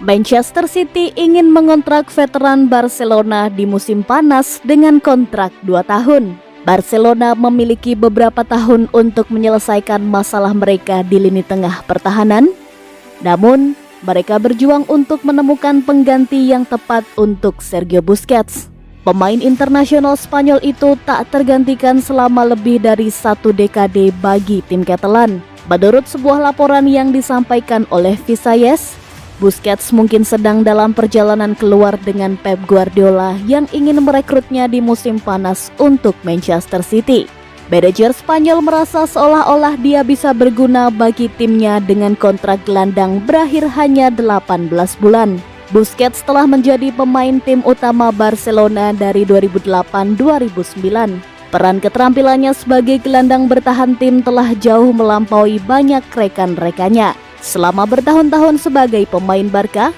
Manchester City ingin mengontrak veteran Barcelona di musim panas dengan kontrak 2 tahun. Barcelona memiliki beberapa tahun untuk menyelesaikan masalah mereka di lini tengah pertahanan. Namun, mereka berjuang untuk menemukan pengganti yang tepat untuk Sergio Busquets. Pemain internasional Spanyol itu tak tergantikan selama lebih dari 1 dekade bagi tim Catalan. Menurut sebuah laporan yang disampaikan oleh Visayes, Busquets mungkin sedang dalam perjalanan keluar dengan Pep Guardiola yang ingin merekrutnya di musim panas untuk Manchester City. Manajer Spanyol merasa seolah-olah dia bisa berguna bagi timnya dengan kontrak gelandang berakhir hanya 18 bulan. Busquets telah menjadi pemain tim utama Barcelona dari 2008-2009. Peran keterampilannya sebagai gelandang bertahan tim telah jauh melampaui banyak rekan-rekannya. Selama bertahun-tahun sebagai pemain Barca,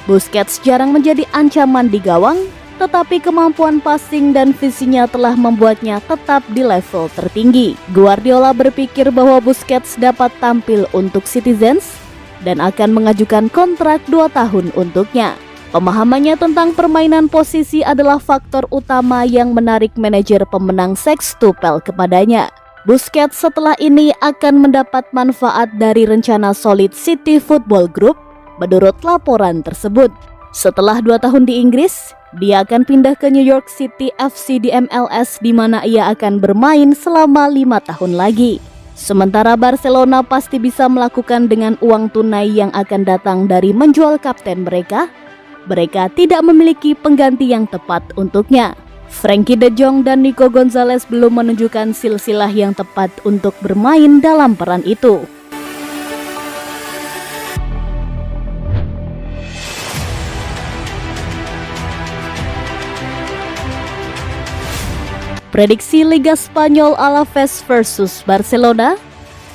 Busquets jarang menjadi ancaman di gawang, tetapi kemampuan passing dan visinya telah membuatnya tetap di level tertinggi. Guardiola berpikir bahwa Busquets dapat tampil untuk Citizens dan akan mengajukan kontrak 2 tahun untuknya. Pemahamannya tentang permainan posisi adalah faktor utama yang menarik manajer pemenang Sextuple kepadanya. Busquets setelah ini akan mendapat manfaat dari rencana Solid City Football Group, menurut laporan tersebut. Setelah 2 tahun di Inggris, dia akan pindah ke New York City FC di MLS di mana ia akan bermain selama 5 tahun lagi. Sementara Barcelona pasti bisa melakukan dengan uang tunai yang akan datang dari menjual kapten mereka. Mereka tidak memiliki pengganti yang tepat untuknya. Frenkie de Jong dan Nico Gonzalez belum menunjukkan silsilah yang tepat untuk bermain dalam peran itu. Prediksi Liga Spanyol Alaves versus Barcelona,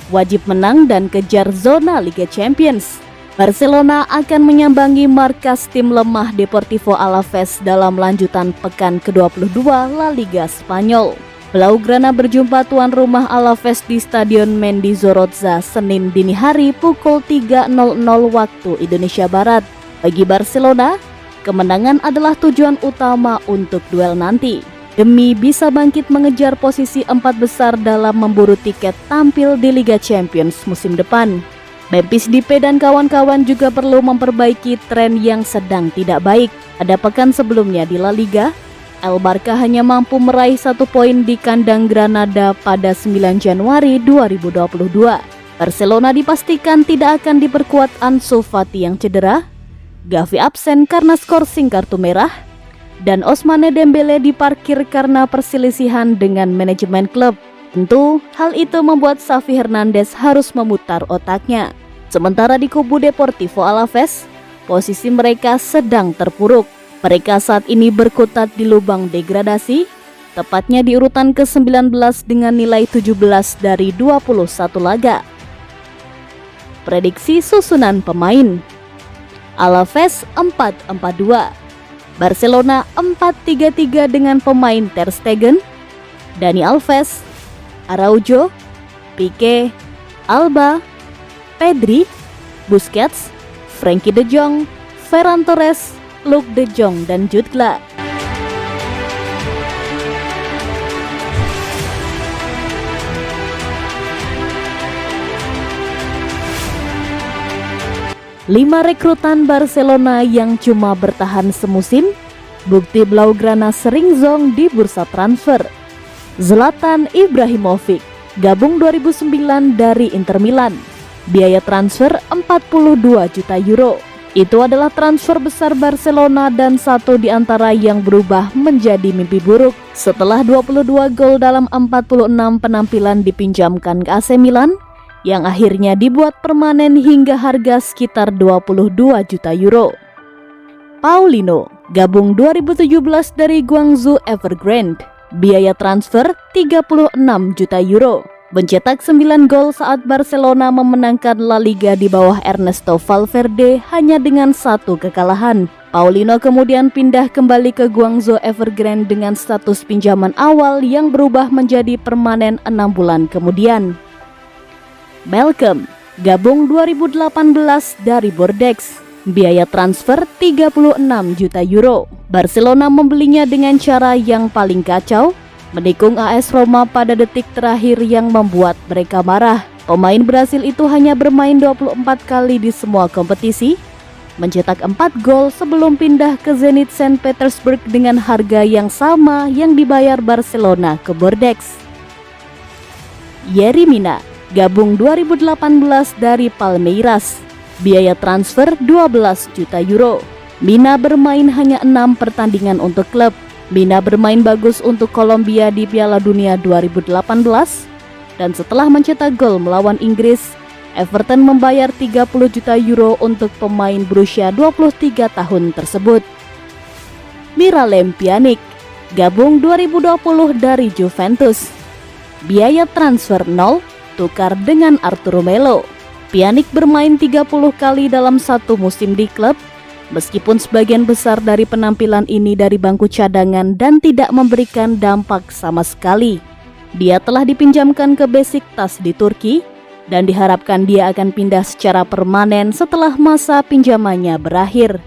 wajib menang dan kejar zona Liga Champions. Barcelona akan menyambangi markas tim lemah Deportivo Alaves dalam lanjutan pekan ke-22 La Liga Spanyol. Blaugrana berjumpa tuan rumah Alaves di Stadion Mendizorroza Senin dini hari pukul 3.00 waktu Indonesia Barat. Bagi Barcelona, kemenangan adalah tujuan utama untuk duel nanti, demi bisa bangkit mengejar posisi 4 besar dalam memburu tiket tampil di Liga Champions musim depan. Memphis Depay dan kawan-kawan juga perlu memperbaiki tren yang sedang tidak baik. Pada pekan sebelumnya di La Liga, El Barca hanya mampu meraih 1 poin di kandang Granada pada 9 Januari 2022. Barcelona dipastikan tidak akan diperkuat Ansu Fati yang cedera, Gavi absen karena skorsing kartu merah, dan Ousmane Dembele diparkir karena perselisihan dengan manajemen klub. Tentu, hal itu membuat Xavi Hernandez harus memutar otaknya. Sementara di kubu Deportivo Alaves, posisi mereka sedang terpuruk. Mereka saat ini berkutat di lubang degradasi, tepatnya di urutan ke-19 dengan nilai 17 dari 21 laga. Prediksi susunan pemain: Alaves 4-4-2, Barcelona 4-3-3 dengan pemain Ter Stegen, Dani Alves, Araujo, Pique, Alba, Pedri, Busquets, Frenkie de Jong, Ferran Torres, Luuk de Jong, dan Jude Gla. Lima rekrutan Barcelona yang cuma bertahan semusim, bukti Blaugrana sering zong di bursa transfer. Zlatan Ibrahimovic gabung 2009 dari Inter Milan. Biaya transfer 42 juta euro. Itu adalah transfer besar Barcelona dan satu di antara yang berubah menjadi mimpi buruk. Setelah 22 gol dalam 46 penampilan dipinjamkan ke AC Milan, yang akhirnya dibuat permanen hingga harga sekitar 22 juta euro. Paulinho gabung 2017 dari Guangzhou Evergrande. Biaya transfer 36 juta euro. Mencetak 9 gol saat Barcelona memenangkan La Liga di bawah Ernesto Valverde hanya dengan 1 kekalahan. Paulinho kemudian pindah kembali ke Guangzhou Evergrande dengan status pinjaman awal yang berubah menjadi permanen 6 bulan kemudian. Malcolm gabung 2018 dari Bordeaux. Biaya transfer 36 juta euro. Barcelona membelinya dengan cara yang paling kacau, menikung AS Roma pada detik terakhir yang membuat mereka marah. Pemain Brasil itu hanya bermain 24 kali di semua kompetisi, mencetak 4 gol sebelum pindah ke Zenit Saint Petersburg dengan harga yang sama yang dibayar Barcelona ke Bordeaux. Yerry Mina gabung 2018 dari Palmeiras. Biaya transfer 12 juta euro. Mina bermain hanya 6 pertandingan untuk klub. Mina bermain bagus untuk Kolombia di Piala Dunia 2018 dan setelah mencetak gol melawan Inggris, Everton membayar 30 juta euro untuk pemain berusia 23 tahun tersebut. Miralem Pjanic gabung 2020 dari Juventus. Biaya transfer 0, tukar dengan Arturo Melo. Pjanic bermain 30 kali dalam satu musim di klub, meskipun sebagian besar dari penampilan ini dari bangku cadangan dan tidak memberikan dampak sama sekali. Dia telah dipinjamkan ke Besiktas di Turki dan diharapkan dia akan pindah secara permanen setelah masa pinjamannya berakhir.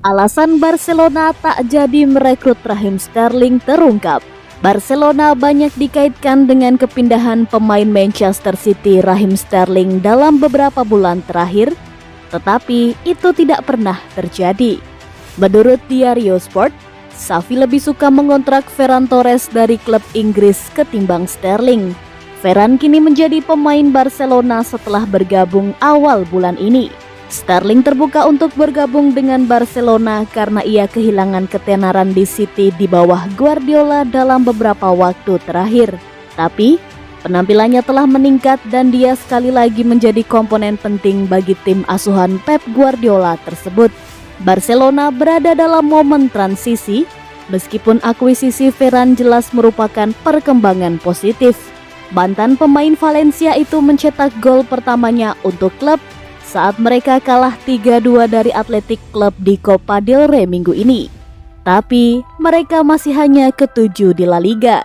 Alasan Barcelona tak jadi merekrut Raheem Sterling terungkap. Barcelona banyak dikaitkan dengan kepindahan pemain Manchester City Raheem Sterling dalam beberapa bulan terakhir, tetapi itu tidak pernah terjadi. Menurut Diario Sport, Xavi lebih suka mengontrak Ferran Torres dari klub Inggris ketimbang Sterling. Ferran kini menjadi pemain Barcelona setelah bergabung awal bulan ini. Sterling terbuka untuk bergabung dengan Barcelona karena ia kehilangan ketenaran di City di bawah Guardiola dalam beberapa waktu terakhir. Tapi, penampilannya telah meningkat dan dia sekali lagi menjadi komponen penting bagi tim asuhan Pep Guardiola tersebut. Barcelona berada dalam momen transisi, meskipun akuisisi Ferran jelas merupakan perkembangan positif. Mantan pemain Valencia itu mencetak gol pertamanya untuk klub saat mereka kalah 3-2 dari Athletic Club di Copa del Rey minggu ini. Tapi, mereka masih hanya ke-7 di La Liga.